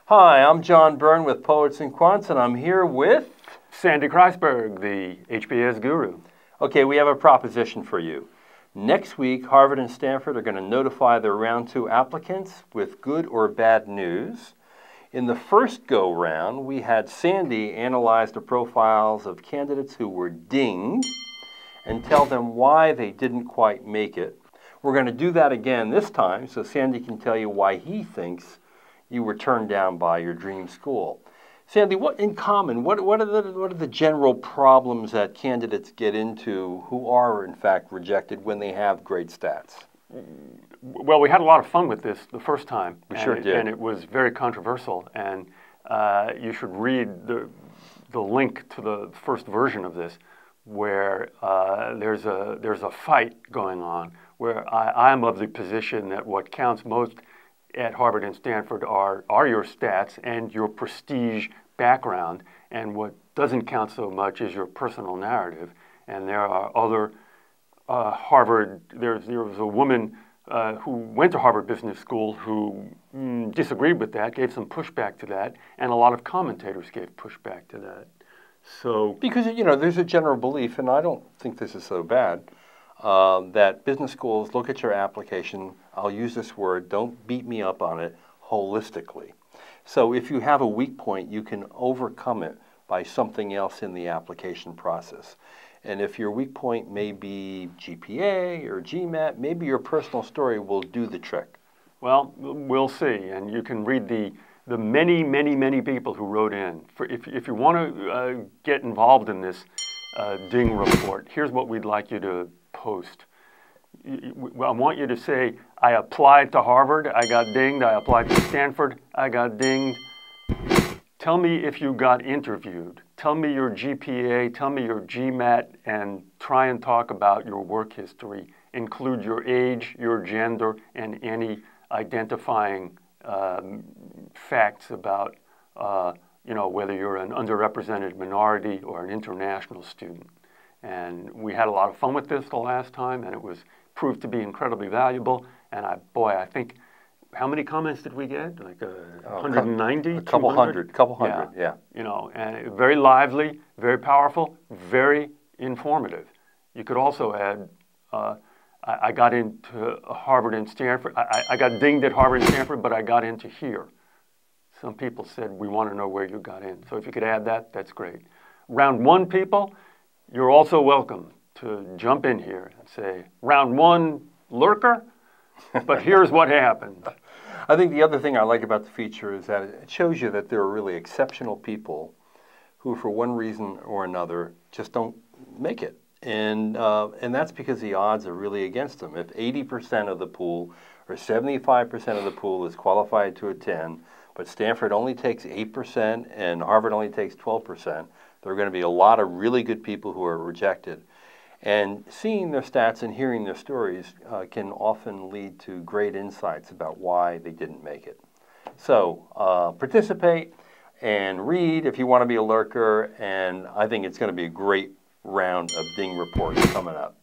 Hi, I'm John Byrne with Poets and Quants, and I'm here with Sandy Kreisberg, the HBS guru. Okay, we have a proposition for you. Next week, Harvard and Stanford are going to notify their round 2 applicants with good or bad news. In the first go-round, we had Sandy analyze the profiles of candidates who were dinged and tell them why they didn't quite make it. We're going to do that again this time so Sandy can tell you why he thinks you were turned down by your dream school. Sandy, what in common, what are the general problems that candidates get into who are in fact rejected when they have great stats? Well, we had a lot of fun with this the first time. We sure did. And it was very controversial. And you should read the link to the first version of this, where there's a fight going on, where I'm of the position that what counts most at Harvard and Stanford are your stats and your prestige background, and what doesn't count so much is your personal narrative. And there are other Harvard, there was a woman who went to Harvard Business School who disagreed with that, gave some pushback to that, and a lot of commentators gave pushback to that. So because, you know, there's a general belief, and I don't think this is so bad, that business schools look at your application, I'll use this word, don't beat me up on it, holistically. So if you have a weak point, you can overcome it by something else in the application process. And if your weak point may be GPA or GMAT, maybe your personal story will do the trick. Well, we'll see, and you can read the many people who wrote in. If you want to get involved in this ding report, here's what we'd like you to post. I want you to say, I applied to Harvard, I got dinged. I applied to Stanford, I got dinged. Tell me if you got interviewed. Tell me your GPA, tell me your GMAT, and try and talk about your work history. Include your age, your gender, and any identifying facts about whether you're an underrepresented minority or an international student. And we had a lot of fun with this the last time, and it was proved to be incredibly valuable. And I think, how many comments did we get? Like 190? A couple hundred, yeah. You know, and very lively, very powerful, very informative. You could also add, I got into Harvard and Stanford. I got dinged at Harvard and Stanford, but I got into here. Some people said, we want to know where you got in. So if you could add that, that's great. Round 1 people, you're also welcome to jump in here and say, round 1 lurker, but here's what happened. I think the other thing I like about the feature is that it shows you that there are really exceptional people who, for one reason or another, just don't make it. And that's because the odds are really against them. If 80% of the pool or 75% of the pool is qualified to attend, but Stanford only takes 8% and Harvard only takes 12%, there are going to be a lot of really good people who are rejected. And seeing their stats and hearing their stories can often lead to great insights about why they didn't make it. So participate and read if you want to be a lurker, and I think it's going to be a great round of ding reports coming up.